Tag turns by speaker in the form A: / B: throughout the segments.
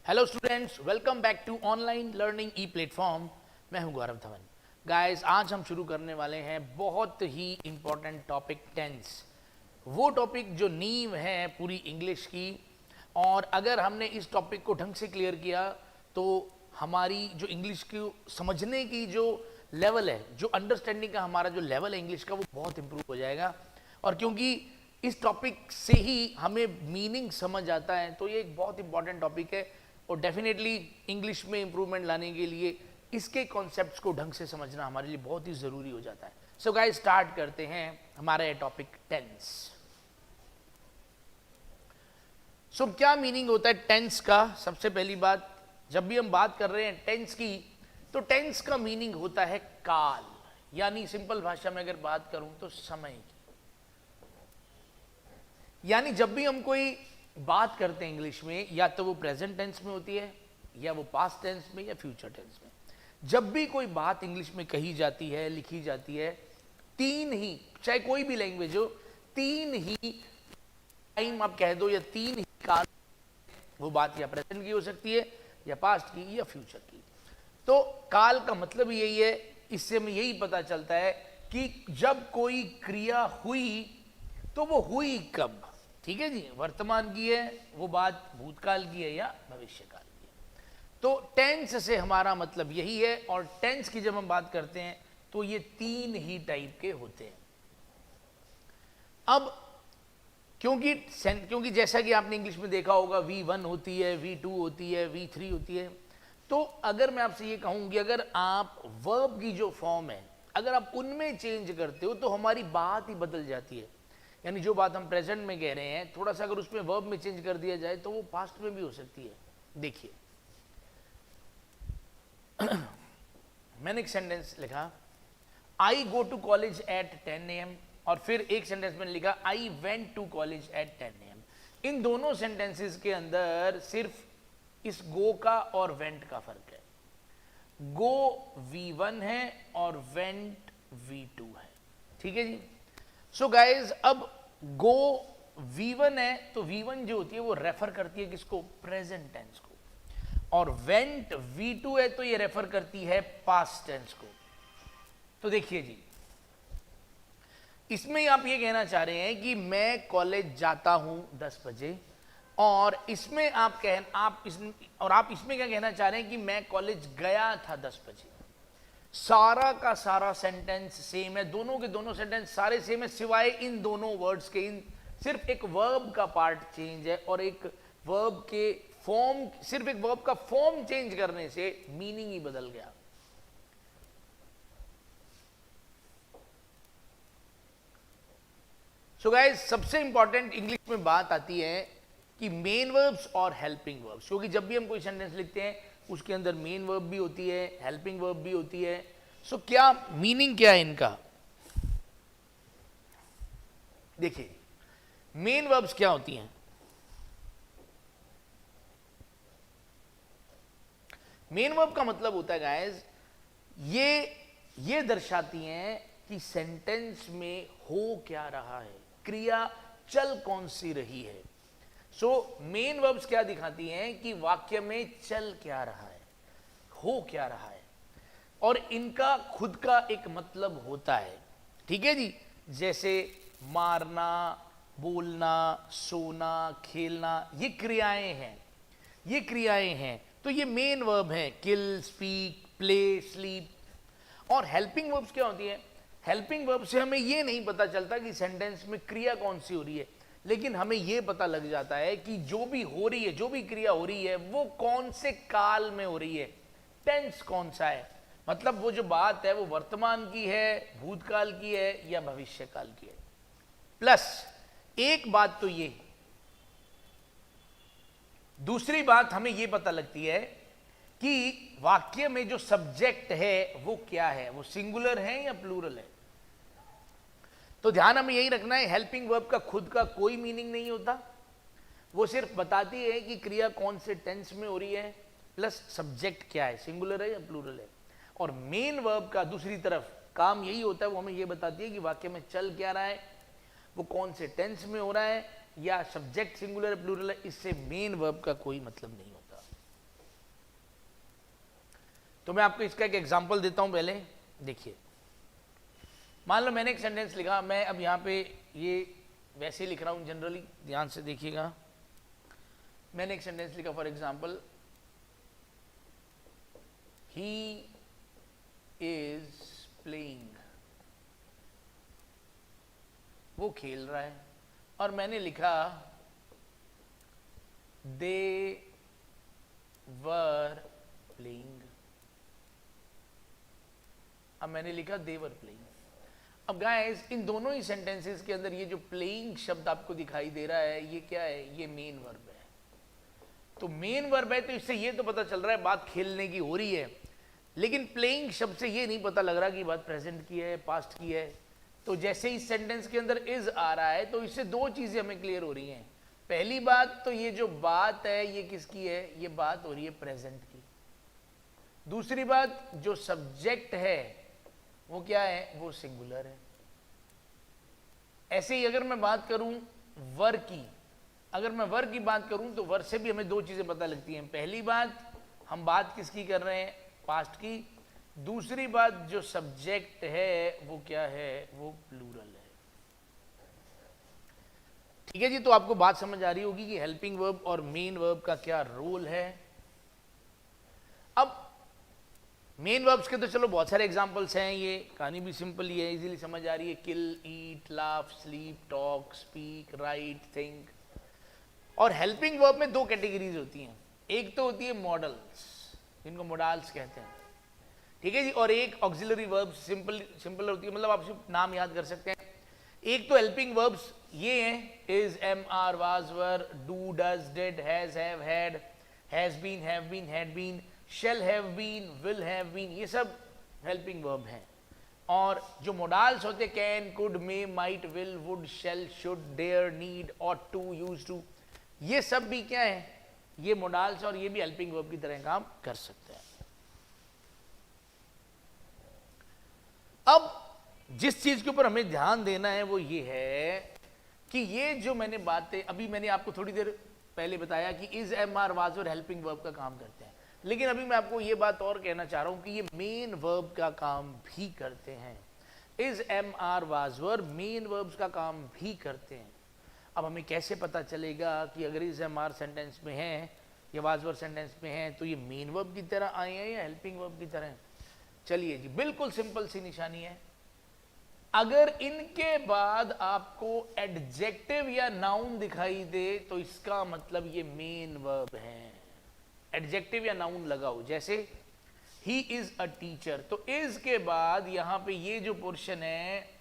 A: Hello students, welcome back to online learning e platform. मैं हूं गौरव Dhawan. Guys, आज हम शुरू करने वाले हैं बहुत ही इंपॉर्टेंट टॉपिक टेंस। वो टॉपिक जो नींव है पूरी इंग्लिश की, और अगर हमने इस टॉपिक को ढंग से क्लियर किया तो हमारी जो इंग्लिश की समझने की जो लेवल है, जो अंडरस्टैंडिंग का हमारा जो लेवल है इंग्लिश का, वो बहुत इंप्रूव हो जाएगा। और क्योंकि इस टॉपिक से ही हमें मीनिंग समझ आता है, तो ये एक बहुत इंपॉर्टेंट टॉपिक है और डेफिनेटली इंग्लिश में इंप्रूवमेंट लाने के लिए इसके कॉन्सेप्ट्स को ढंग से समझना हमारे लिए बहुत ही ज़रूरी हो जाता है। सो गाइस, स्टार्ट करते हैं हमारा ये टॉपिक टेंस। सो क्या मीनिंग होता है टेंस का? सबसे पहली बात, जब भी हम बात कर रहे हैं टेंस की, तो टेंस का मीनिंग होता है काल, यानी सिंपल भाषा में अगर बात करूं तो समय की। यानी जब भी हम कोई बात करते हैं इंग्लिश में, या तो वो प्रेजेंट टेंस में होती है, या वो पास्ट टेंस में, या फ्यूचर टेंस में, जब भी कोई बात इंग्लिश में कही जाती है, लिखी जाती है, तीन ही, चाहे कोई भी लैंग्वेज हो, तीन ही टाइम आप कह दो या तीन ही काल, वो बात या प्रेजेंट की हो सकती है, या पास्ट की, या फ्यूचर की। तो काल का मतलब यही है, इससे हमें यही पता चलता है कि जब कोई क्रिया हुई तो वो हुई कब। ठीक है जी, वर्तमान की है वो बात, भूतकाल की है या भविष्यकाल की है। तो टेंस से हमारा मतलब यही है। और टेंस की जब हम बात करते हैं तो ये तीन ही टाइप के होते हैं। अब क्योंकि जैसा कि आपने इंग्लिश में देखा होगा, V1 होती है, V2 होती है, V3 होती है। तो अगर मैं आपसे ये कहूँ कि अगर आप वर्ब की जो फॉर्म है, अगर आप उनमें चेंज करते हो तो हमारी बात ही बदल जाती है। यानी जो बात हम प्रेजेंट में कह रहे हैं, थोड़ा सा अगर उसमें वर्ब में चेंज कर दिया जाए तो वो पास्ट में भी हो सकती है। देखिए, मैंने एक सेंटेंस लिखा, I go to college at 10 AM, और फिर एक सेंटेंस मैंने लिखा, I went to college at 10 AM। इन दोनों सेंटेंसेस के अंदर सिर्फ इस गो का और वेंट का फर्क है। गो V1 है और वेंट V2 है। ठीक है जी। सो गाइज, अब गो V1 है तो V1 जो होती है वो रेफर करती है किसको? प्रेजेंट टेंस को। और वेंट V2 है तो ये रेफर करती है पास्ट टेंस को। तो देखिए जी, इसमें आप ये कहना चाह रहे हैं कि मैं कॉलेज जाता हूं 10 बजे, और इसमें आप इसमें क्या कहना चाह रहे हैं कि मैं कॉलेज गया था 10 बजे। सारा का सारा सेंटेंस सेम है, दोनों के दोनों सेंटेंस सारे सेम है, सिवाय इन दोनों वर्ड्स के। सिर्फ एक वर्ब का पार्ट चेंज है, और एक वर्ब के फॉर्म, सिर्फ एक वर्ब का फॉर्म चेंज करने से मीनिंग ही बदल गया। सो गाइस, सबसे इंपॉर्टेंट इंग्लिश में बात आती है कि मेन वर्ब्स और हेल्पिंग वर्ब्स। क्योंकि जब भी हम कोई सेंटेंस लिखते हैं उसके अंदर मेन वर्ब भी होती है, हेल्पिंग वर्ब भी होती है। सो क्या मीनिंग क्या है इनका? देखिए, मेन वर्ब्स क्या होती हैं? मेन वर्ब का मतलब होता है गाइस, ये दर्शाती हैं कि सेंटेंस में हो क्या रहा है, क्रिया चल कौन सी रही है। सो मेन वर्ब्स क्या दिखाती हैं कि वाक्य में चल क्या रहा है, हो क्या रहा है, और इनका खुद का एक मतलब होता है। ठीक है जी। जैसे मारना, बोलना, सोना, खेलना, ये क्रियाएं हैं, ये क्रियाएं हैं। तो ये मेन वर्ब है, किल, स्पीक, प्ले, स्लीप। और हेल्पिंग वर्ब्स क्या होती है? हेल्पिंग वर्ब से हमें ये नहीं पता चलता कि सेंटेंस में क्रिया कौन सी हो रही है, लेकिन हमें ये पता लग जाता है कि जो भी हो रही है, जो भी क्रिया हो रही है, वो कौन से काल में हो रही है, टेंस कौन सा है। मतलब वो जो बात है वो वर्तमान की है, भूतकाल की है, या भविष्यकाल की है। प्लस एक बात तो ये, दूसरी बात हमें ये पता लगती है कि वाक्य में जो सब्जेक्ट है वो क्या है, वो सिंगुलर है या प्लूरल है। तो ध्यान हमें यही रखना है, हेल्पिंग वर्ब का खुद का कोई मीनिंग नहीं होता, वो सिर्फ बताती है कि क्रिया कौन से टेंस में हो रही है, प्लस सब्जेक्ट क्या है, सिंगुलर है या प्लूरल है। और मेन वर्ब का दूसरी तरफ काम यही होता है, वो हमें ये बताती है कि वाक्य में चल क्या रहा है, वो कौन से टेंस में हो रहा है, या सब्जेक्ट सिंगुलर प्लूरल है। इससे मेन वर्ब का कोई मतलब नहीं होता। तो मैं आपको इसका एक एग्जांपल देता हूं पहले। देखिए, मान लो मैंने एक सेंटेंस लिखा, मैं अब यहां पे ये वैसे ही लिख रहा हूं जनरली, ध्यान से देखिएगा। मैंने एक सेंटेंस लिखा, for example, he is playing, वो खेल रहा है। और मैंने लिखा दे वर प्लेइंग, अब मैंने लिखा दे वर प्लेइंग। अब गाइस, इन दोनों ही सेंटेंसेस के अंदर ये जो प्लेइंग शब्द आपको दिखाई दे रहा है, ये क्या है? ये मेन वर्ब है। तो मेन वर्ब है तो इससे ये तो पता चल रहा है बात खेलने की हो रही है, लेकिन प्लेइंग शब्द से ये नहीं पता लग रहा कि बात प्रेजेंट की है, पास्ट की है। तो जैसे इस सेंटेंस के अंदर इज आ रहा है, तो इससे दो चीजें हमें क्लियर हो रही हैं। पहली बात तो ये जो बात है ये किसकी है? ये बात हो रही है प्रेजेंट की। दूसरी बात, जो सब्जेक्ट है वो क्या है? वो सिंगुलर है। ऐसे ही अगर मैं बात करूं वर की, अगर मैं वर की बात करूं तो वर से भी हमें दो चीजें पता लगती हैं। पहली बात, हम बात किसकी कर रहे हैं? पास्ट की। दूसरी बात, जो सब्जेक्ट है वो क्या है? वो प्लूरल है। ठीक है जी, तो आपको बात समझ आ रही होगी कि हेल्पिंग वर्ब और मेन वर्ब का क्या रोल है। अब मेन वर्ब्स के तो चलो बहुत सारे एग्जांपल्स हैं, ये कहानी भी सिंपल ही है, इजीली समझ आ रही है। Kill, eat, laugh, sleep, talk, speak, write, think. और हेल्पिंग वर्ब में दो कैटेगरीज होती हैं। एक तो होती है मॉडल्स, जिनको मोडाल्स कहते हैं, ठीक है जी। और एक ऑक्सिलरी वर्ब्स, सिंपल होती है, मतलब आप सिर्फ नाम याद कर सकते हैं। एक तो हेल्पिंग वर्ब्स ये हैं, is, am, are, was, were, do, does, did, has, have, had been, had been, shall have been, will have been, ये सब हेल्पिंग वर्ब हैं। और जो मोडाल्स होते, can, could, may, might, will, would, shall, should, dare, need, ought to, use to, ये सब भी क्या है? ये मोडाल्स, और ये भी हेल्पिंग वर्ब की तरह काम कर सकते हैं। अब जिस चीज के ऊपर हमें ध्यान देना है वो ये है कि ये जो मैंने बातें अभी मैंने आपको थोड़ी देर पहले बताया कि इज, एम, आर, वाज और हेल्पिंग वर्ब का काम करते हैं, लेकिन अभी मैं आपको ये बात और कहना चाह रहा हूं कि ये मेन वर्ब का काम भी करते हैं। Is, am, are, was, were main verbs का काम भी करते हैं। अब हमें कैसे पता चलेगा कि अगर इज, एम, आर सेंटेंस में है या वाज, वर सेंटेंस में है तो ये मेन वर्ब की तरह आए हैं या हेल्पिंग वर्ब की तरह? चलिए जी, बिल्कुल सिंपल सी निशानी है। अगर इनके बाद आपको एडजेक्टिव या नाउन दिखाई दे तो इसका मतलब ये मेन वर्ब है। एडजेक्टिव या नाउन लगाओ, जैसे ही इज अ टीचर, तो इज के बाद यहां पे ये जो पोर्शन है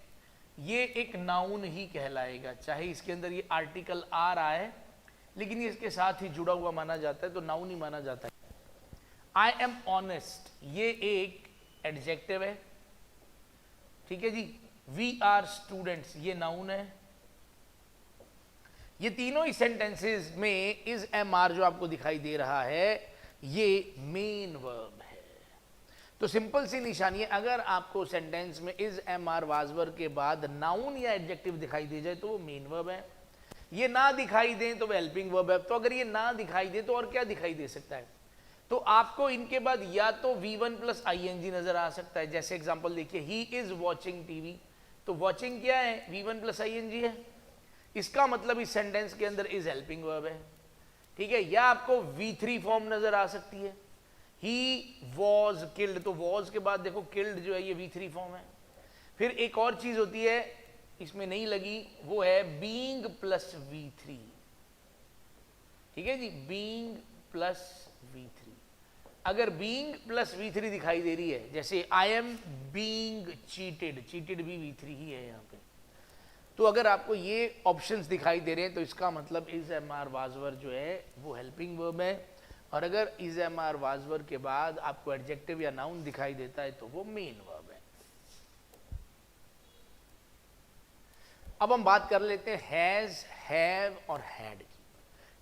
A: ये एक नाउन ही कहलाएगा, चाहे इसके अंदर ये आर्टिकल आ रहा है लेकिन ये इसके साथ ही जुड़ा हुआ माना जाता है, तो नाउन ही माना जाता है। आई एम ऑनेस्ट, ये एक एडजेक्टिव है, ठीक है जी। वी आर स्टूडेंट्स, ये नाउन है। ये तीनों ही सेंटेंसेस में इज, एम, आर जो आपको दिखाई दे रहा है ये मेन वर्ब है। तो सिंपल सी निशानी है, अगर आपको सेंटेंस में इज, एम, आर, वाज, वर के बाद नाउन या एडजेक्टिव दिखाई दे जाए तो वो मेन वर्ब है। ये ना दिखाई दे तो वो हेल्पिंग वर्ब है। तो अगर ये ना दिखाई दे तो और क्या दिखाई दे सकता है? तो आपको इनके बाद या तो V1 प्लस ING नजर आ सकता है, जैसे एग्जांपल देखिए, ही इज वॉचिंग टीवी, तो वॉचिंग क्या है? V1 प्लस ING है, इसका मतलब इस सेंटेंस के अंदर इज हेल्पिंग वर्ब है, ठीक है। या आपको V3 फॉर्म नजर आ सकती है, ही वॉज किल्ड, तो वॉज के बाद देखो किल्ड जो है ये V3 फॉर्म है। फिर एक और चीज होती है, इसमें नहीं लगी, वो है बीइंग प्लस V3, ठीक है जी, बीइंग प्लस V3। अगर बीइंग प्लस V3 दिखाई दे रही है, जैसे I am being cheated, cheated भी V3 ही है यहाँ पे, तो अगर आपको ये ऑप्शंस दिखाई दे रहे हैं तो इसका मतलब इज, एम, आर, वाज, वर जो है वो हेल्पिंग वर्ब है। और अगर इज, एम, आर, वाज, वर के बाद आपको एडजेक्टिव या नाउन दिखाई देता है तो वो मेन वर्ब है। अब हम बात कर लेते हैं हैज, हैव और हैड की,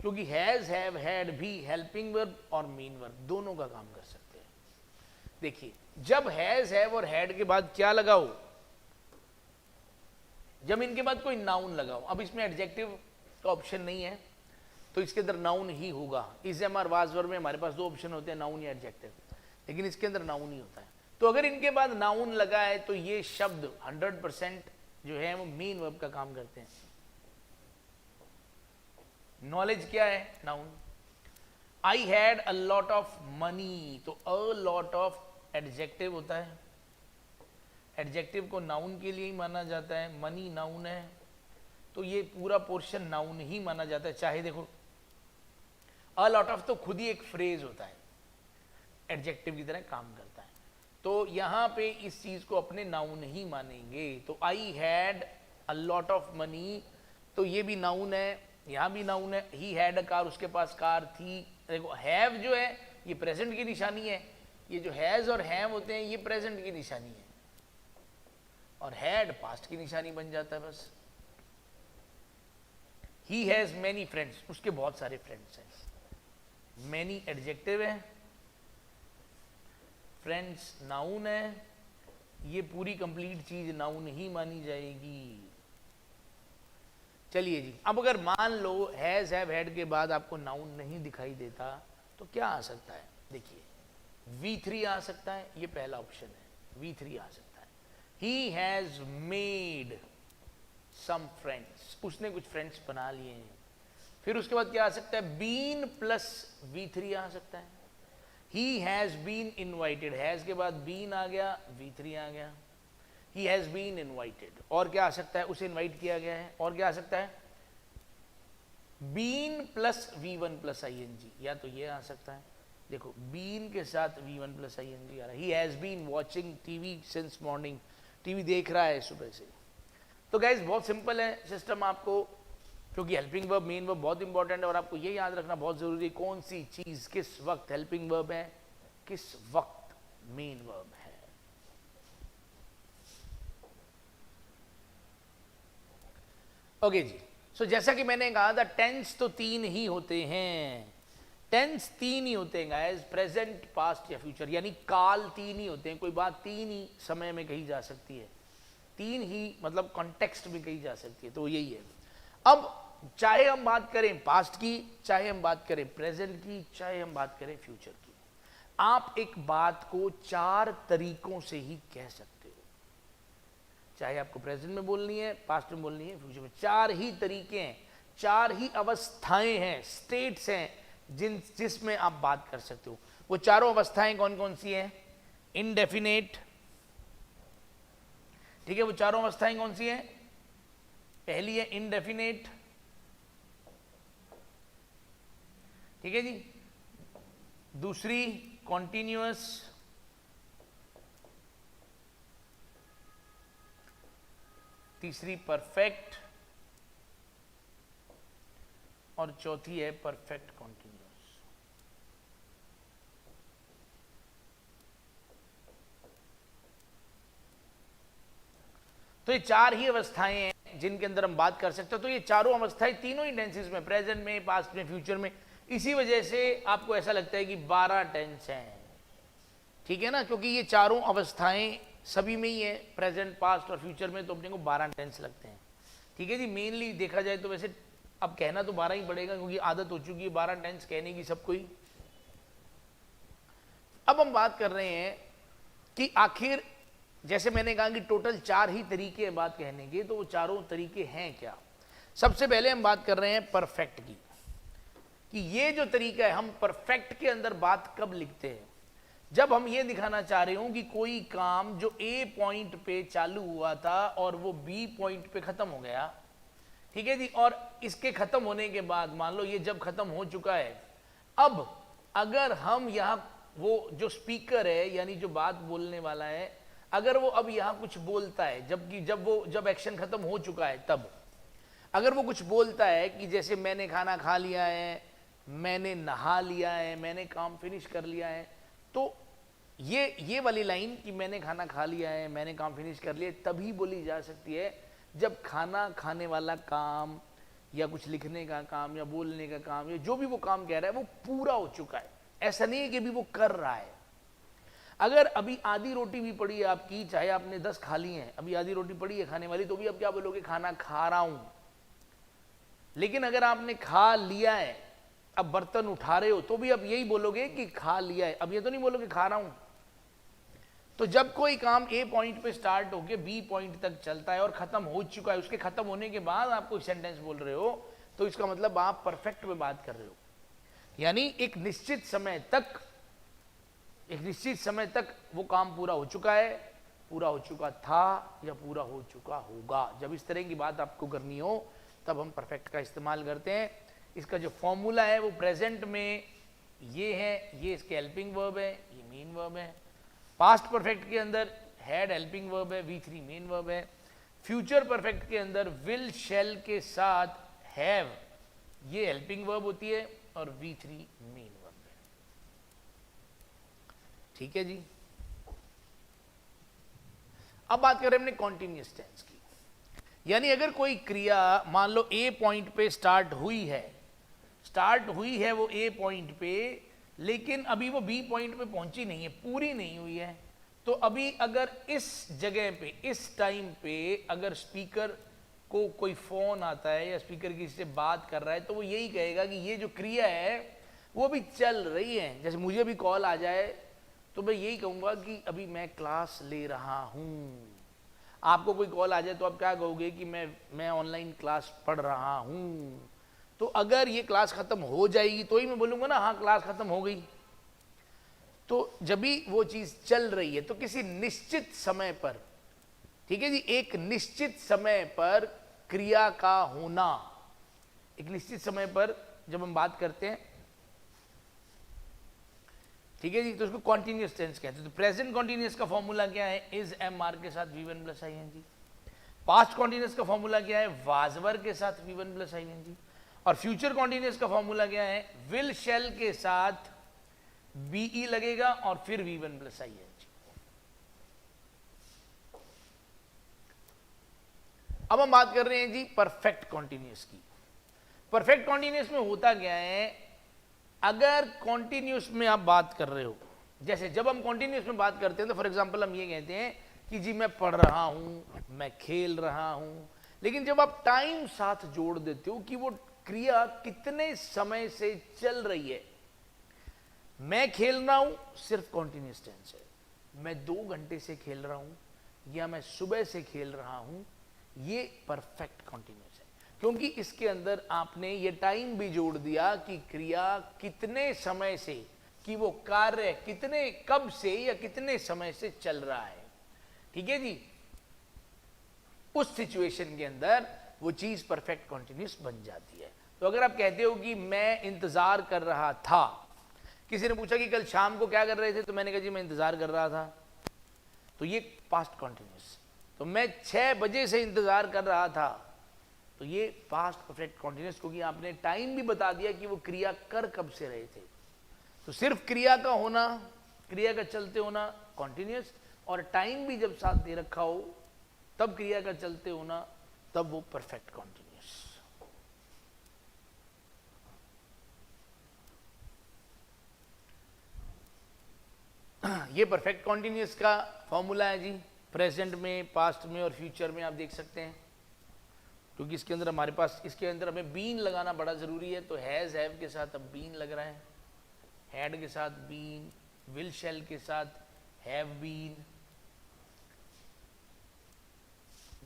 A: क्योंकि हैज, हैव, हैड भी हेल्पिंग वर्ब और मेन वर्ब दोनों का काम कर सकते हैं। देखिए, जब हैज, हैव और हैड के बाद क्या लगाओ? जब इनके बाद कोई नाउन लगाओ। अब इसमें एडजेक्टिव का ऑप्शन नहीं है तो इसके अंदर नाउन ही होगा। इज, एम, आर, वाज, वर में हमारे पास दो ऑप्शन होते हैं, नाउन या एडजेक्टिव। लेकिन इसके अंदर नाउन ही होता है। तो अगर इनके बाद नाउन लगा है तो ये शब्द 100% जो है वो मेन वर्ब का काम करते हैं। नॉलेज क्या है? Noun. I had a lot of money, तो अ लॉट ऑफ एडजेक्टिव होता है, एडजेक्टिव को नाउन के लिए ही माना जाता है, मनी नाउन है, तो ये पूरा पोर्शन नाउन ही माना जाता है। चाहे देखो अ लॉट ऑफ तो खुद ही एक फ्रेज होता है, एडजेक्टिव की तरह काम करता है, तो यहां पे इस चीज को अपने नाउन ही मानेंगे। तो I had a lot of money, तो ये भी नाउन है, यहां भी नाउन है। ही हैड अ कार, उसके पास कार थी। देखो हैव जो है ये प्रेजेंट की निशानी है, ये जो हैज और हैव होते हैं ये प्रेजेंट की निशानी है, और हैड पास्ट की निशानी बन जाता है बस। ही हैज मैनी फ्रेंड्स, उसके बहुत सारे फ्रेंड्स हैं। मैनी एडजेक्टिव है, फ्रेंड्स नाउन है, ये पूरी कंप्लीट चीज नाउन ही मानी जाएगी। चलिए जी, अब अगर मान लो हैज हैव हैड के बाद आपको नाउन नहीं दिखाई देता तो क्या आ सकता है? देखिए V3 आ सकता है, ये पहला ऑप्शन है, V3 आ सकता है। He has made some friends, उसने कुछ फ्रेंड्स बना लिए हैं। फिर उसके बाद क्या आ सकता है? बीन प्लस V3 आ सकता है। He has been invited, has के बाद बीन आ गया, V3 आ गया। ही हैज बीन इनवाइटेड, और क्या आ सकता है? उसे इनवाइट किया गया है। और क्या आ सकता है? Been plus V1 plus ING, या तो ये आ सकता है, देखो बीन के साथ V1 प्लस ING आ रहा है। He has been watching TV since morning, TV देख रहा है सुबह से। तो गाइज बहुत सिंपल है सिस्टम आपको, क्योंकि हेल्पिंग वर्ब मेन वर्ब बहुत इंपॉर्टेंट है, और आपको ये याद रखना बहुत जरूरी है कौन सी चीज किस वक्त हेल्पिंग वर्ब है, किस वक्त मेन वर्ब है। ओके जी, सो जैसा कि मैंने कहा था टेंस तो तीन ही होते हैं, टेंस तीन ही होते हैं गाइस, प्रेजेंट पास्ट या फ्यूचर, यानी काल तीन ही होते हैं। कोई बात तीन ही समय में कही जा सकती है, तीन ही मतलब कॉन्टेक्स्ट में कही जा सकती है, तो यही है। अब चाहे हम बात करें पास्ट की, चाहे हम बात करें प्रेजेंट की, चाहे हम बात करें फ्यूचर की, आप एक बात को चार तरीकों से ही कह सकते हो। चाहे आपको प्रेजेंट में बोलनी है, पास्ट में बोलनी है, फ्यूचर में, चार ही तरीके हैं, चार ही अवस्थाएं हैं, स्टेट्स हैं जिसमें आप बात कर सकते हो। वो चारों अवस्थाएं कौन कौन सी हैं? इनडेफिनेट, ठीक है, वो चारों अवस्थाएं कौन सी हैं? पहली है इनडेफिनेट, ठीक है जी, दूसरी कॉन्टिन्यूअस, तीसरी परफेक्ट, और चौथी है परफेक्ट कॉन्टिन्यूअस। तो ये चार ही अवस्थाएं हैं जिनके अंदर हम बात कर सकते हैं। तो ये चारों अवस्थाएं तीनों ही टेंसेस में, प्रेजेंट में, पास्ट में, फ्यूचर में, इसी वजह से आपको ऐसा लगता है कि 12 टेंस हैं, ठीक है ना, क्योंकि ये चारों अवस्थाएं सभी में ही है, प्रेजेंट, पास्ट और फ्यूचर में, तो अपने को 12 टेंस लगते हैं, ठीक है जी। मेनली देखा जाए तो वैसे अब कहना तो 12 ही पड़ेगा, क्योंकि आदत हो चुकी है 12 टेंस कहने की सबको ही। अब हम बात कर रहे हैं कि आखिर, जैसे मैंने कहा कि टोटल चार ही तरीके हैं बात कहने के, तो वो चारों तरीके हैं क्या? सबसे पहले हम बात कर रहे हैं परफेक्ट की, कि ये जो तरीका है, हम परफेक्ट के अंदर बात कब लिखते हैं? जब हम ये दिखाना चाह रहे हो कि कोई काम जो ए पॉइंट पे चालू हुआ था और वो बी पॉइंट पे खत्म हो गया, ठीक है जी, और इसके खत्म होने के बाद मान लो ये जब खत्म हो चुका है, अब अगर हम यहाँ, वो जो स्पीकर है यानी जो बात बोलने वाला है, अगर वो अब यहाँ कुछ बोलता है, जबकि जब एक्शन खत्म हो चुका है, तब अगर वो कुछ बोलता है कि जैसे मैंने खाना खा लिया है, मैंने नहा लिया है, मैंने काम फिनिश कर लिया है, तो ये वाली लाइन कि मैंने खाना खा लिया है, मैंने काम फिनिश कर लिया, तभी बोली जा सकती है जब खाना खाने वाला काम या कुछ लिखने का काम या बोलने का काम या जो भी वो काम कह रहा है वो पूरा हो चुका है। ऐसा नहीं है कि अभी वो कर रहा है। अगर अभी आधी रोटी भी पड़ी है आपकी, चाहे आपने 10 खा ली हैं, अभी आधी रोटी पड़ी है खाने वाली, तो भी आप क्या बोलोगे? खाना खा रहा हूं। लेकिन अगर आपने खा लिया है अब बर्तन उठा रहे हो तो भी अब यही बोलोगे कि खा लिया है, अब ये तो नहीं बोलोगे खा रहा हूं। तो जब कोई काम ए पॉइंट पे स्टार्ट होके बी पॉइंट तक चलता है और खत्म हो चुका है, उसके खत्म होने के बाद आप कोई सेंटेंस बोल रहे हो, तो इसका मतलब आप परफेक्ट में बात कर रहे हो। यानी एक निश्चित समय तक वो काम पूरा हो चुका है, पूरा हो चुका था या पूरा हो चुका होगा। जब इस तरह की बात आपको करनी हो तब हम परफेक्ट का इस्तेमाल करते हैं। इसका जो फॉर्मूला है वो प्रेजेंट में ये है, ये इसके हेल्पिंग वर्ब है, ये मेन वर्ब है। पास्ट परफेक्ट के अंदर हैड हेल्पिंग वर्ब है, V3 मेन वर्ब है। फ्यूचर परफेक्ट के अंदर विल शैल के साथ हैव ये हेल्पिंग वर्ब होती है और V3 मेन वर्ब है। ठीक है जी। अब बात करें हमने कॉन्टिन्यूअस टेंस की। यानी अगर कोई क्रिया मान लो ए पॉइंट पे स्टार्ट हुई है वो ए पॉइंट पे, लेकिन अभी वो बी पॉइंट पे पहुंची नहीं है, पूरी नहीं हुई है, तो अभी अगर इस जगह पे इस टाइम पे अगर स्पीकर को कोई फोन आता है या स्पीकर किसी से बात कर रहा है, तो वो यही कहेगा कि ये जो क्रिया है वो भी चल रही है। जैसे मुझे भी कॉल आ जाए तो मैं यही कहूंगा कि अभी मैं क्लास ले रहा हूं। आपको कोई कॉल आ जाए तो आप क्या कहोगे कि मैं ऑनलाइन क्लास पढ़ रहा हूं। तो अगर ये क्लास खत्म हो जाएगी तो ही मैं बोलूंगा ना हाँ क्लास खत्म हो गई। तो जब भी वो चीज चल रही है तो किसी निश्चित समय पर, ठीक है जी, एक निश्चित समय पर क्रिया का होना, एक निश्चित समय पर जब हम बात करते हैं, ठीक है जी, तो उसको कॉन्टिन्यूअस टेंस कहते हैं। तो प्रेजेंट कॉन्टिन्यूअस का फॉर्मूला क्या है? इज MR के साथ V1 plus ING। Past continuous का फॉर्मूला क्या है? वाज वर के साथ V1 प्लस ING। और फ्यूचर कॉन्टिन्यूअस का फॉर्मूला क्या है? विल शैल के साथ BE लगेगा और फिर V1 प्लस ING। अब हम बात कर रहे हैं जी परफेक्ट कॉन्टिन्यूअस की। परफेक्ट कॉन्टिन्यूअस में होता क्या है, अगर कॉन्टिन्यूअस में आप बात कर रहे हो, जैसे जब हम कॉन्टिन्यूअस में बात करते हैं तो फॉर एग्जांपल हम ये कहते हैं कि जी मैं पढ़ रहा हूं, मैं खेल रहा हूं, लेकिन जब आप टाइम साथ जोड़ देते हो कि वो क्रिया कितने समय से चल रही है, मैं खेल रहा हूं सिर्फ कॉन्टिन्यूअस टेंस है, मैं 2 घंटे से खेल रहा हूं या मैं सुबह से खेल रहा हूं, ये परफेक्ट कॉन्टिन्यूअस है, क्योंकि इसके अंदर आपने ये टाइम भी जोड़ दिया कि क्रिया कितने समय से, कि वो कार्य कितने कब से या कितने समय से चल रहा है। ठीक है जी, उस सिचुएशन के अंदर वो चीज परफेक्ट कॉन्टिन्यूअस बन जाती है। तो अगर आप कहते हो कि मैं इंतजार कर रहा था, किसी ने पूछा कि कल शाम को क्या कर रहे थे, तो मैंने कहा जी मैं इंतजार कर रहा था, तो ये पास्ट कॉन्टिन्यूअस। तो मैं 6 बजे से इंतजार कर रहा था, तो ये पास्ट परफेक्ट कॉन्टिन्यूअस, क्योंकि आपने टाइम भी बता दिया कि वो क्रिया कर कब से रहे थे। तो सिर्फ क्रिया का होना, क्रिया का चलते होना कॉन्टिन्यूअस, और टाइम भी जब साथ दे रखा हो तब क्रिया का चलते होना, तब वो परफेक्ट कॉन्टिन्यूअस। ये परफेक्ट कॉन्टिन्यूअस का फॉर्मूला है जी, प्रेजेंट में, पास्ट में और फ्यूचर में आप देख सकते हैं, क्योंकि इसके अंदर हमारे पास, इसके अंदर हमें बीन लगाना बड़ा जरूरी है। तो हैज हैव के साथ अब बीन लग रहा है, हैड के साथ बीन, विल शैल के साथ हैव बीन,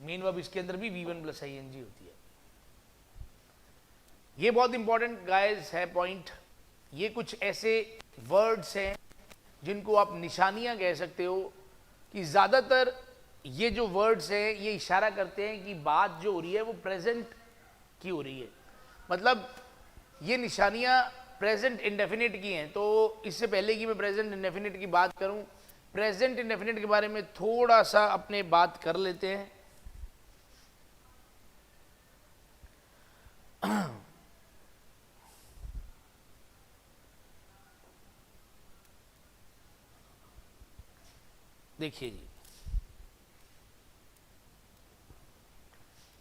A: मेन वर्ब इसके अंदर भी V1 प्लस ING होती है। ये बहुत इंपॉर्टेंट गाइस है पॉइंट। ये कुछ ऐसे वर्ड्स हैं जिनको आप निशानियां कह सकते हो, कि ज्यादातर ये जो वर्ड्स हैं ये इशारा करते हैं कि बात जो हो रही है वो प्रेजेंट की हो रही है। मतलब ये निशानियां प्रेजेंट इंडेफिनिट की हैं। तो इससे पहले कि मैं प्रेजेंट इंडेफिनिट की बात करूं, प्रेजेंट इंडेफिनिट के बारे में थोड़ा सा अपने बात कर लेते हैं। देखिए जी,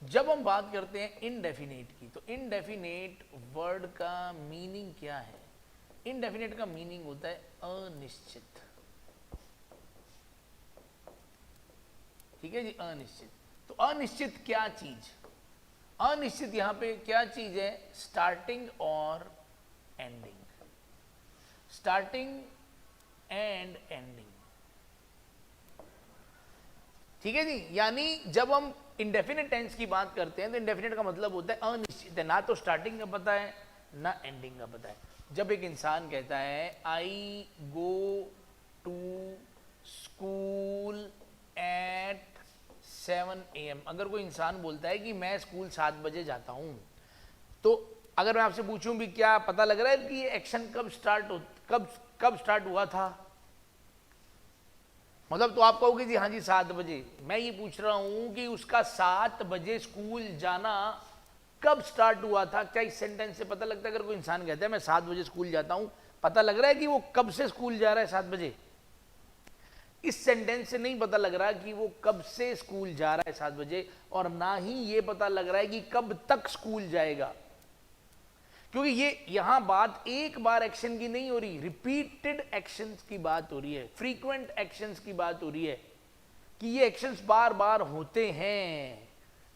A: जब हम बात करते हैं इनडेफिनेट की, तो इनडेफिनेट वर्ड का मीनिंग क्या है? इनडेफिनेट का मीनिंग होता है अनिश्चित। ठीक है जी, अनिश्चित। तो अनिश्चित क्या चीज? अनिश्चित यहां पे क्या चीज है? स्टार्टिंग और एंडिंग, स्टार्टिंग एंड एंडिंग। ठीक है जी। यानी जब हम इंडेफिनिट टेंस की बात करते हैं तो इंडेफिनिट का मतलब होता है अनिश्चित है, ना तो स्टार्टिंग का पता है ना एंडिंग का पता है। जब एक इंसान कहता है I go to school at 7 AM, अगर कोई इंसान बोलता है कि मैं स्कूल 7 बजे जाता हूं, तो अगर मैं आपसे पूछूं भी क्या पता लग रहा है कि ये एक्शन कब स्टार्ट हुआ था, मतलब तो आप कहोगे जी हाँ जी 7 बजे। मैं ये पूछ रहा हूं कि उसका 7 बजे स्कूल जाना कब स्टार्ट हुआ था। क्या इस सेंटेंस से पता लगता है? अगर कोई इंसान कहता है मैं 7 बजे स्कूल जाता हूं, पता लग रहा है कि वो कब से स्कूल जा रहा है 7 बजे? इस सेंटेंस से नहीं पता लग रहा कि वो कब से स्कूल जा रहा है 7 बजे, और ना ही ये पता लग रहा है कि कब तक स्कूल जाएगा, क्योंकि ये यहां बात एक बार एक्शन की नहीं हो रही, रिपीटेड एक्शंस की बात हो रही है, फ्रीक्वेंट एक्शंस की बात हो रही है कि ये एक्शंस बार बार होते हैं।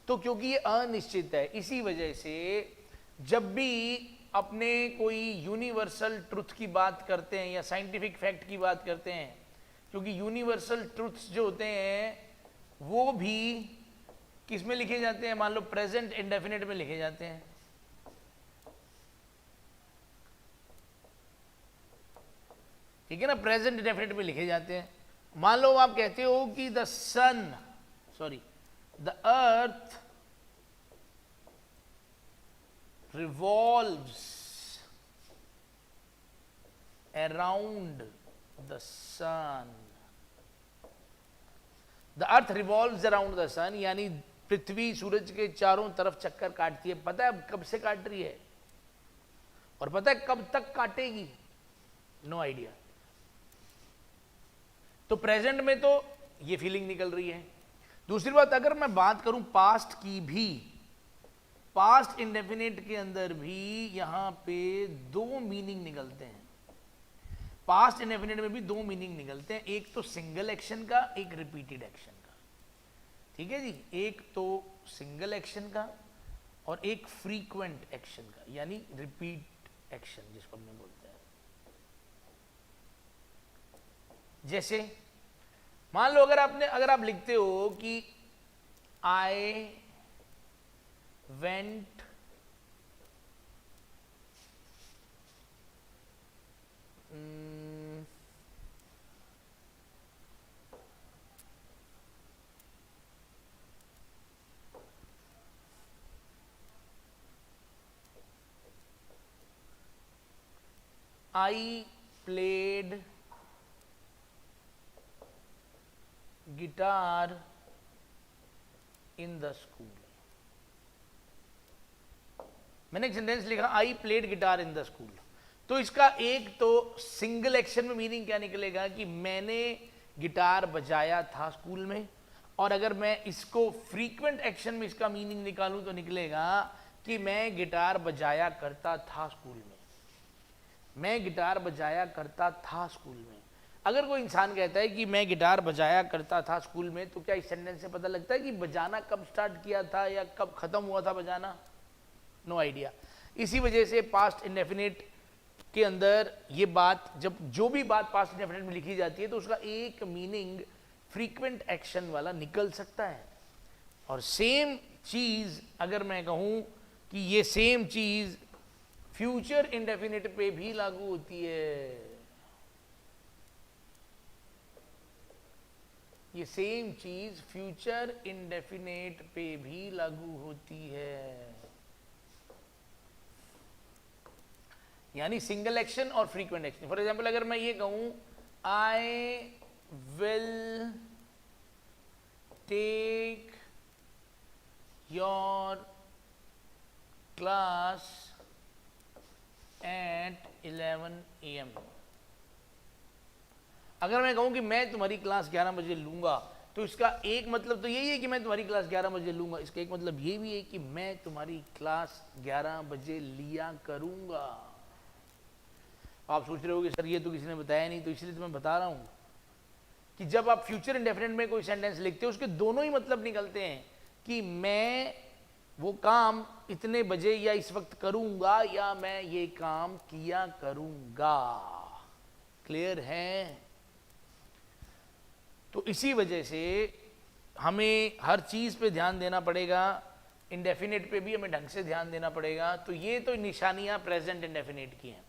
A: तो क्योंकि ये अनिश्चित है, इसी वजह से जब भी अपने कोई यूनिवर्सल ट्रुथ की बात करते हैं या साइंटिफिक फैक्ट की बात करते हैं, क्योंकि यूनिवर्सल ट्रुथ्स जो होते हैं वो भी किस में लिखे जाते हैं? मान लो प्रेजेंट इंडेफिनिट में लिखे जाते हैं। ठीक है ना, प्रेजेंट इंडेफिनिट में लिखे जाते हैं। मान लो आप कहते हो कि the earth revolves around the sun, the earth revolves around the sun, यानी पृथ्वी सूरज के चारों तरफ चक्कर काटती है। पता है कब से काट रही है और पता है कब तक काटेगी? No idea. तो प्रेजेंट में तो ये फीलिंग निकल रही है। दूसरी बात, अगर मैं बात करूं पास्ट की भी, पास्ट इंडेफिनिट के अंदर भी यहां पे 2 मीनिंग निकलते हैं। पास्ट इंडेफिनिट में भी 2 मीनिंग निकलते हैं, एक तो सिंगल एक्शन का, एक रिपीटेड एक्शन का। ठीक है जी, एक तो सिंगल एक्शन का और एक फ्रीक्वेंट एक्शन का, यानी रिपीट एक्शन जिसको हमने बोलते हैं। जैसे मान लो अगर आप लिखते हो कि I went I played guitar in the school। मैंने एक सेंटेंस लिखा I played guitar in the school, तो इसका एक तो सिंगल एक्शन में मीनिंग क्या निकलेगा कि मैंने गिटार बजाया था स्कूल में, और अगर मैं इसको फ्रीक्वेंट एक्शन में इसका मीनिंग निकालूं तो निकलेगा कि मैं गिटार बजाया करता था स्कूल में, मैं गिटार बजाया करता था स्कूल में। अगर कोई इंसान कहता है कि मैं गिटार बजाया करता था स्कूल में, तो क्या इस सेंटेंस से पता लगता है कि बजाना कब स्टार्ट किया था या कब खत्म हुआ था बजाना? No idea. इसी वजह से पास्ट इंडेफिनिट के अंदर ये बात, जब जो भी बात पास्ट इंडेफिनिट में लिखी जाती है तो उसका एक मीनिंग फ्रीक्वेंट एक्शन वाला निकल सकता है। और सेम चीज अगर मैं कहूं कि ये सेम चीज फ्यूचर इंडेफिनिट पे भी लागू होती है, ये सेम चीज फ्यूचर इंडेफिनिट पे भी लागू होती है। यानी सिंगल एक्शन और फ्रीक्वेंट एक्शन। फॉर एग्जाम्पल अगर मैं ये कहूं I will take your class at 11 AM, अगर मैं कहूं कि मैं तुम्हारी क्लास 11 बजे लूंगा, तो इसका एक मतलब तो यही है कि मैं तुम्हारी क्लास 11 बजे लूंगा, इसका एक मतलब ये भी है कि मैं तुम्हारी क्लास 11 बजे लिया करूंगा। आप सोच रहे हो कि सर ये तो किसी ने बताया नहीं, तो इसलिए तो मैं बता रहा हूं कि जब आप फ्यूचर इंडेफिनिट में कोई सेंटेंस लिखते हो उसके दोनों ही मतलब निकलते हैं कि मैं वो काम इतने बजे या इस वक्त करूंगा या मैं ये काम किया करूंगा। क्लियर है? तो इसी वजह से हमें हर चीज पे ध्यान देना पड़ेगा, इंडेफिनेट पे भी हमें ढंग से ध्यान देना पड़ेगा। तो ये तो निशानियां प्रेजेंट इंडेफिनेट की हैं।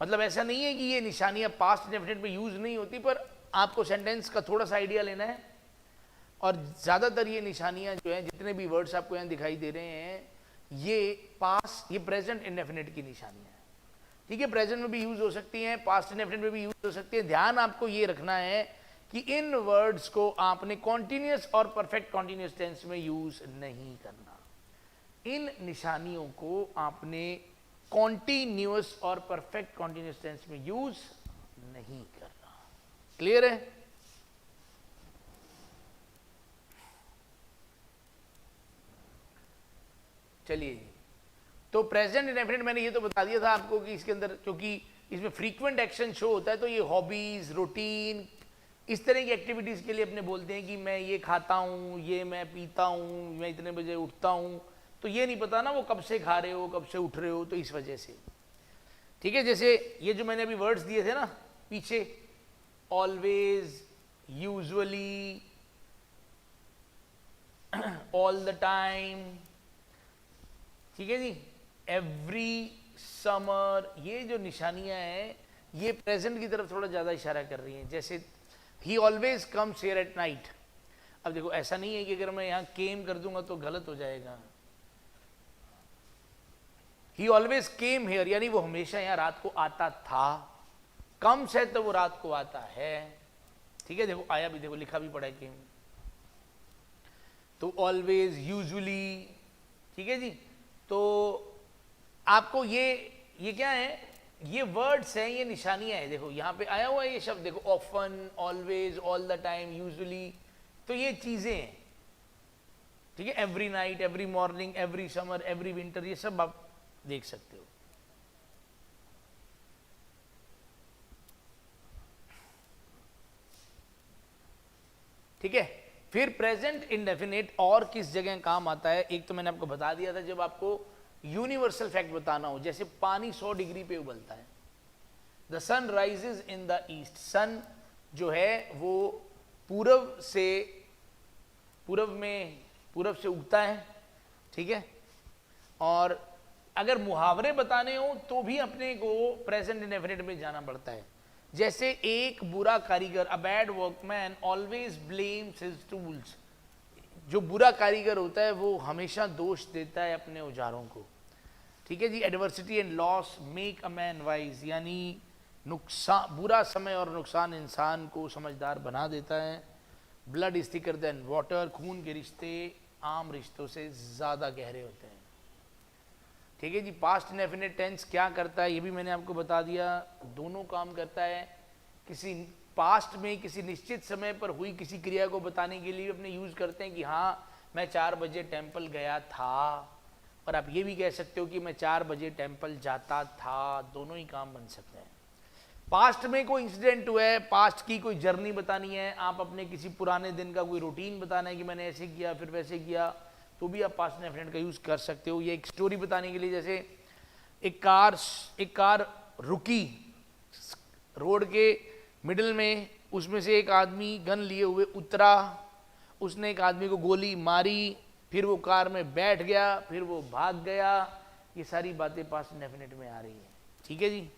A: मतलब ऐसा नहीं है कि ये निशानियां पास्ट इंडेफिनेट में यूज नहीं होती, पर आपको सेंटेंस का थोड़ा सा आइडिया लेना है। और ज्यादातर ये निशानियां जो हैं, जितने भी वर्ड्स आपको यहाँ दिखाई दे रहे हैं, ये पास्ट, ये प्रेजेंट इंडेफिनेट की निशानियां हैं। ठीक है, प्रेजेंट में भी यूज हो सकती हैं, पास्ट इंडेफिनेट में भी यूज हो सकती है। ध्यान आपको ये रखना है कि इन वर्ड्स को आपने कॉन्टिन्यूस और परफेक्ट कॉन्टिन्यूस टेंस में यूज नहीं करना। इन निशानियों को आपने कॉन्टिन्यूस और परफेक्ट कॉन्टिन्यूस टेंस में यूज नहीं करना। क्लियर है? चलिए जी, तो प्रेजेंट इंडेफिनिट मैंने ये तो बता दिया था आपको कि इसके अंदर, क्योंकि इसमें फ्रीक्वेंट एक्शन शो होता है, तो ये हॉबीज, रूटीन, इस तरह की एक्टिविटीज के लिए अपने बोलते हैं कि मैं ये खाता हूँ, ये मैं पीता हूँ, मैं इतने बजे उठता हूँ। तो ये नहीं पता ना वो कब से खा रहे हो, कब से उठ रहे हो, तो इस वजह से। ठीक है, जैसे ये जो मैंने अभी वर्ड्स दिए थे ना पीछे, always, usually, all the time, ठीक है जी, एवरी समर, ये जो निशानियां हैं ये प्रेजेंट की तरफ थोड़ा ज्यादा इशारा कर रही हैं। जैसे ही always comes here at night. अब देखो ऐसा नहीं है कि अगर मैं यहां केम कर दूंगा तो गलत हो जाएगा। ही ऑलवेज केम हियर, यानी वो हमेशा यहां रात को आता था। कम्स है तो वो रात को आता है। ठीक है, देखो आया भी, देखो लिखा भी पड़ा है केम। तो ऑलवेज, यूजुअली, ठीक है जी। तो आपको ये क्या है, ये वर्ड्स हैं, ये निशानियां हैं। देखो यहाँ पे आया हुआ है ये शब्द, देखो often, always, all the time, usually, तो ये चीजें हैं। ठीक है, every night, every morning, every summer, every winter, ये सब आप देख सकते हो। ठीक है, फिर प्रेजेंट इंडेफिनेट और किस जगह काम आता है, एक तो मैंने आपको बता दिया था जब आपको यूनिवर्सल फैक्ट बताना हो, जैसे पानी 100 डिग्री पे उबलता है। The sun rises in the east, sun जो है वो पूरब से उगता है। ठीक है, और अगर मुहावरे बताने हो तो भी अपने को प्रेजेंट इंडेफिनिट में जाना पड़ता है। जैसे एक बुरा कारीगर, a bad workman always blames his tools, जो बुरा कारीगर होता है वो हमेशा दोष देता है अपने औजारों को। ठीक है जी, adversity and loss make a man wise, यानी नुकसान, बुरा समय और नुकसान इंसान को समझदार बना देता है। Blood is thicker than water, खून के रिश्ते आम रिश्तों से ज़्यादा गहरे होते हैं। ठीक है जी, पास्ट इंडेफिनिट टेंस क्या करता है ये भी मैंने आपको बता दिया। दोनों काम करता है, किसी पास्ट में किसी निश्चित समय पर हुई किसी क्रिया को बताने के लिए अपने यूज करते हैं कि हाँ मैं 4 बजे टेम्पल गया था, और आप ये भी कह सकते हो कि मैं 4 बजे टेम्पल जाता था। दोनों ही काम बन सकते हैं। पास्ट में कोई इंसिडेंट हुआ है, पास्ट की कोई जर्नी बतानी है, आप अपने किसी पुराने दिन का कोई रूटीन बताना है कि मैंने ऐसे किया फिर वैसे किया, तो भी आप पास्ट इंडेफिनिट का यूज कर सकते हो। ये एक स्टोरी बताने के लिए, जैसे एक कार रुकी रोड के मिडिल में, उसमें से एक आदमी गन लिए हुए उतरा, उसने एक आदमी को गोली मारी, फिर वो कार में बैठ गया, फिर वो भाग गया। ये सारी बातें पास्ट इंडेफिनिट में आ रही है। ठीक है जी,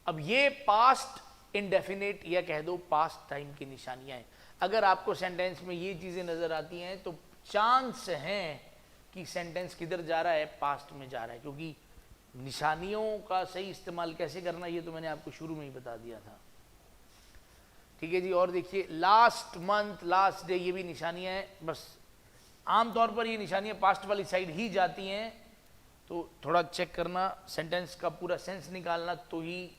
A: अब ये पास्ट इंडेफिनेट या कह दो पास्ट टाइम की निशानियां हैं। अगर आपको सेंटेंस में ये चीजें नजर आती हैं तो चांस हैं कि सेंटेंस किधर जा रहा है, पास्ट में जा रहा है। क्योंकि निशानियों का सही इस्तेमाल कैसे करना ये तो मैंने आपको शुरू में ही बता दिया था। ठीक है जी, और देखिए लास्ट मंथ, लास्ट डे, ये भी निशानियां हैं। बस आमतौर पर ये निशानियां पास्ट वाली साइड ही जाती हैं, तो थोड़ा चेक करना, सेंटेंस का पूरा सेंस निकालना, तो ही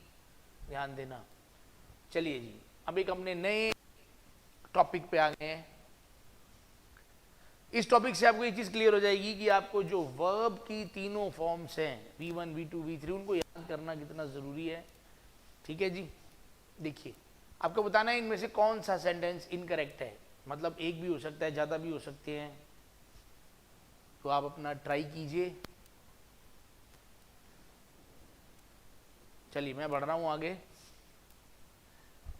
A: ध्यान देना। चलिए जी, अब एक अपने नए टॉपिक पे आ गए हैं। इस टॉपिक से आपको ये चीज क्लियर हो जाएगी कि आपको जो वर्ब की तीनों फॉर्म्स हैं, V1, V2, V3, उनको याद करना कितना जरूरी है। ठीक है जी, देखिए आपको बताना है इनमें से कौन सा सेंटेंस इनकरेक्ट है। मतलब एक भी हो सकता है, ज़्यादा भी हो सकते हैं, तो आप अपना ट्राई कीजिए। चलिए मैं बढ़ रहा हूं आगे।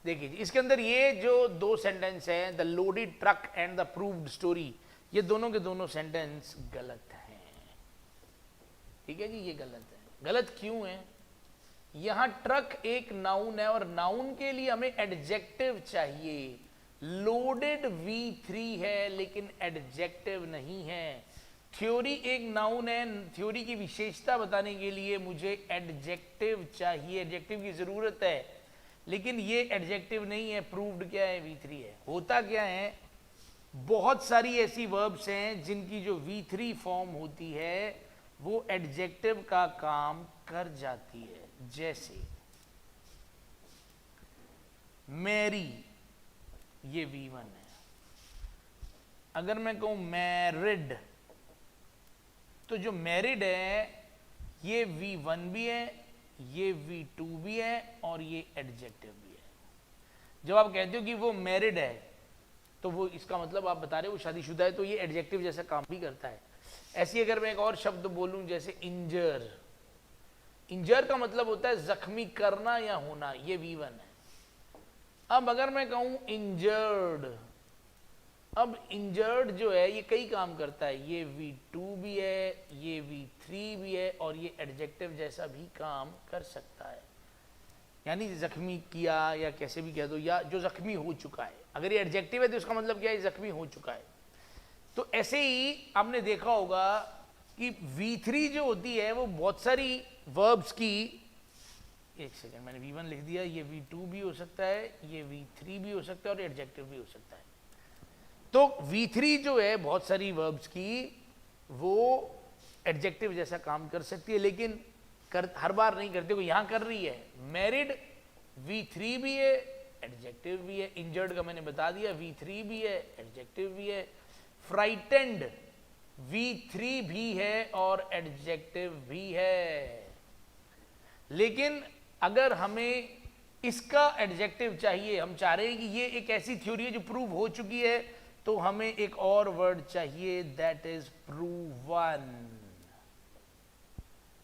A: देखिए इसके अंदर ये जो दो सेंटेंस है, the loaded truck and the proved story, ये दोनों के दोनों सेंटेंस गलत हैं। ठीक है जी, ये गलत है। गलत क्यों है? यहां ट्रक एक नाउन है और नाउन के लिए हमें एडजेक्टिव चाहिए। लोडेड V3 है लेकिन एडजेक्टिव नहीं है। थ्योरी एक नाउन है, थ्योरी की विशेषता बताने के लिए मुझे एडजेक्टिव चाहिए, एडजेक्टिव की जरूरत है, लेकिन ये एडजेक्टिव नहीं है। प्रूव्ड क्या है? V3 है। होता क्या है, बहुत सारी ऐसी वर्ब्स हैं जिनकी जो V3 फॉर्म होती है वो एडजेक्टिव का काम कर जाती है। जैसे मैरी, ये V1 है। अगर मैं कहूं मैरिड, तो जो मैरिड है ये V1 भी है, ये V2 भी है और ये एडजेक्टिव भी है। जब आप कहते हो कि वो मैरिड है तो वो इसका मतलब आप बता रहे हो वो शादीशुदा है, तो ये एडजेक्टिव जैसा काम भी करता है। ऐसी अगर मैं एक और शब्द बोलूं जैसे इंजर, इंजर का मतलब होता है जख्मी करना या होना, ये V1 है। अब अगर मैं कहूं इंजर्ड, अब इंजर्ड जो है ये कई काम करता है, ये V2 भी है, ये V3 भी है और ये एडजेक्टिव जैसा भी काम कर सकता है। यानी जख्मी किया या कैसे भी कह दो, या जो जख्मी हो चुका है। अगर ये एडजेक्टिव है तो इसका मतलब क्या है? जख्मी हो चुका है। तो ऐसे ही आपने देखा होगा कि V3 जो होती है वो बहुत सारी वर्ब्स की, एक सेकेंड मैंने V1 लिख दिया, ये V2 भी हो सकता है, ये V3 भी हो सकता है और एडजेक्टिव भी हो सकता है। तो V3 जो है बहुत सारी वर्ब्स की वो एडजेक्टिव जैसा काम कर सकती है, लेकिन हर बार नहीं करते। को यहां कर रही है। मैरिड V3 भी है, एडजेक्टिव भी है। इंजर्ड का मैंने बता दिया, V3 भी है, एडजेक्टिव भी है। फ्राइटेंड V3 भी है और एडजेक्टिव भी है। लेकिन अगर हमें इसका एडजेक्टिव चाहिए, हम चाह रहे हैं कि ये एक ऐसी थ्योरी है जो प्रूव हो चुकी है, तो हमें एक और वर्ड चाहिए, दैट इज प्रूवन।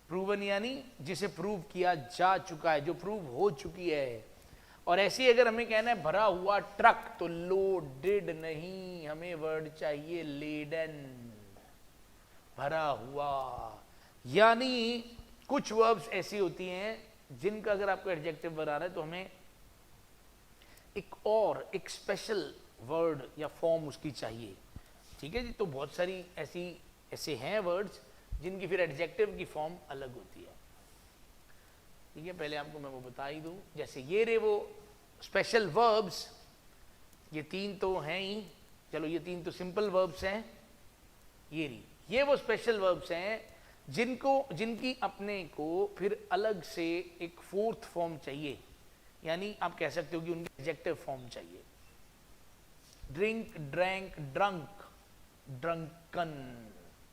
A: प्रूवन यानी जिसे प्रूव किया जा चुका है, जो प्रूव हो चुकी है। और ऐसे अगर हमें कहना है भरा हुआ ट्रक, तो लोडेड नहीं, हमें वर्ड चाहिए लेडन, भरा हुआ। यानी कुछ वर्ब्स ऐसी होती हैं जिनका अगर आपको एडजेक्टिव बनाना है तो हमें एक स्पेशल वर्ड या फॉर्म उसकी चाहिए। ठीक है जी। तो बहुत सारी ऐसे हैं वर्ड्स जिनकी फिर एडजेक्टिव की फॉर्म अलग होती है। ठीक है, पहले आपको मैं वो बता ही दूं। जैसे ये रे वो स्पेशल वर्ब्स, ये तीन तो हैं ही, चलो ये तीन तो सिंपल वर्ब्स हैं। ये वो स्पेशल वर्ब्स हैं जिनकी अपने को फिर अलग से एक फोर्थ फॉर्म चाहिए, यानी आप कह सकते हो कि उनकी एडजेक्टिव फॉर्म चाहिए। Drink, drank, drunk, drunken.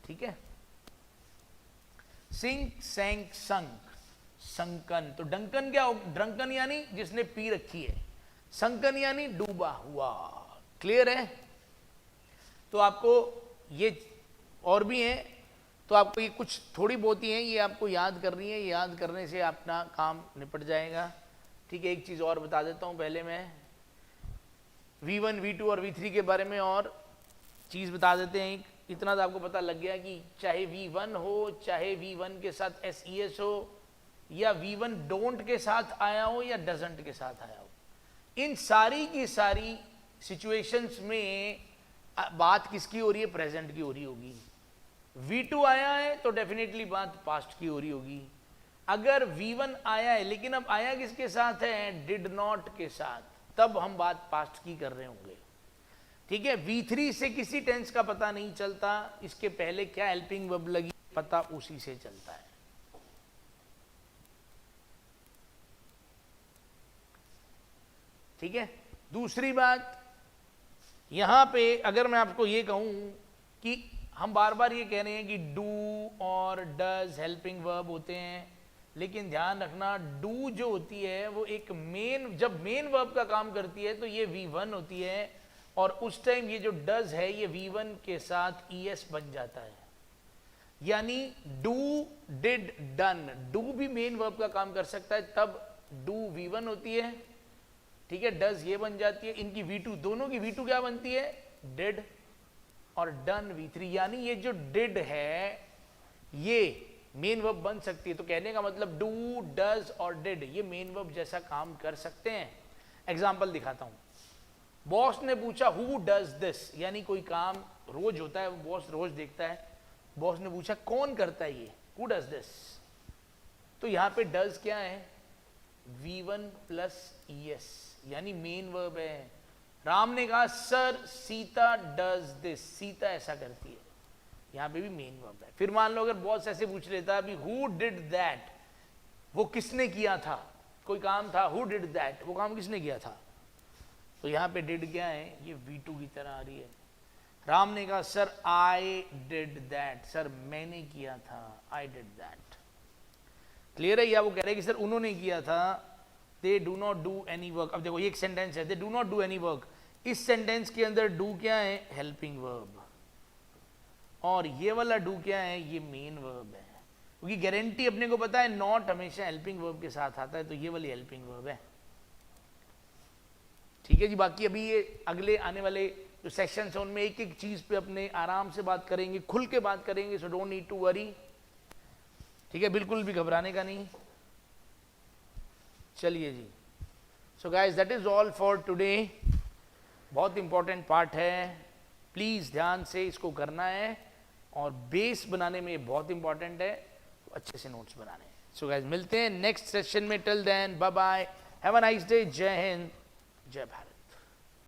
A: ठीक है। सिंक, सैंक, संक, संकन। तो डंकन क्या हो? ड्रंकन यानी जिसने पी रखी है, संकन यानी डूबा हुआ। क्लियर है? तो आपको ये और भी है, तो आपको ये कुछ थोड़ी बहुत ही है, ये आपको याद करनी है। याद करने से अपना काम निपट जाएगा। ठीक है। एक चीज और बता देता हूं पहले मैं, V1, V2 और V3 के बारे में और चीज बता देते हैं। इतना तो आपको पता लग गया कि चाहे V1 हो, चाहे V1 के साथ SES हो, या V1 डोंट के साथ आया हो या डजंट के साथ आया हो, इन सारी की सारी सिचुएशंस में बात किसकी हो रही है? प्रेजेंट की हो रही होगी। V2 आया है तो डेफिनेटली बात पास्ट की हो रही होगी। अगर V1 आया है लेकिन अब आया किसके साथ है? डिड नॉट के साथ, तब हम बात पास्ट की कर रहे होंगे। ठीक है। V3 से किसी टेंस का पता नहीं चलता, इसके पहले क्या हेल्पिंग वर्ब लगी पता उसी से चलता है। ठीक है। दूसरी बात, यहां पे अगर मैं आपको ये कहूं कि हम बार बार ये कह रहे हैं कि डू और डज हेल्पिंग वर्ब होते हैं, लेकिन ध्यान रखना डू जो होती है वो एक जब मेन वर्ब का काम करती है तो ये V1 होती है, और उस टाइम ये जो डज है ये V1 के साथ ES बन जाता है, यानी डू, डिड, डन। डू भी मेन वर्ब का काम कर सकता है, तब डू V1 होती है, ठीक है, डज ये बन जाती है, इनकी V2, दोनों की V2 क्या बनती है, डिड, और डन V3। यानी ये जो डिड है ये मेन वर्ब बन सकती है। तो कहने का मतलब डू, डज और डिड ये मेन वर्ब जैसा काम कर सकते हैं। एग्जाम्पल दिखाता हूं। बॉस ने पूछा हु डज दिस, यानी कोई काम रोज होता है, बॉस रोज देखता है। बॉस ने पूछा कौन करता है ये, हु डज दिस। तो यहां पे डज क्या है, V1 प्लस ES, यानी मेन वर्ब है। राम ने कहा sir Sita does this, Sita ऐसा करती है, यहां पे भी मेन वर्ब है। फिर मान लो अगर बॉस ऐसे पूछ लेता अभी हु डिड दैट, वो किसने किया था, कोई काम था, हु डिड दैट, वो काम किसने किया था, तो यहां पे डिड क्या है, ये V2 की तरह आ रही है। राम ने कहा sir I did that, sir मैंने किया था, आई डिड दैट। क्लियर है? या वो कह रहे हैं कि सर उन्होंने किया था, they do not do any work. अब देखो ये एक सेंटेंस है, they do not do any work, इस सेंटेंस के अंदर डू क्या है, हेल्पिंग वर्ब, और ये वाला डू क्या है, ये मेन वर्ब है। क्योंकि गारंटी अपने को पता है नॉट हमेशा हेल्पिंग वर्ब के साथ आता है, तो ये वाली हेल्पिंग वर्ब है। ठीक है जी। बाकी अभी ये अगले आने वाले जो सेक्शंस हैं उनमें एक एक चीज पे अपने आराम से बात करेंगे, खुल के बात करेंगे, so don't need to worry. ठीक है, बिल्कुल भी घबराने का नहीं। चलिए जी, so guys that is all for today. बहुत इंपॉर्टेंट पार्ट है, प्लीज ध्यान से इसको करना है, और बेस बनाने में ये बहुत इंपॉर्टेंट है, तो अच्छे से नोट्स बनाने हैं। सो गाइस मिलते हैं नेक्स्ट सेशन में, till then bye bye, have a nice day, जय हिंद, जय भारत।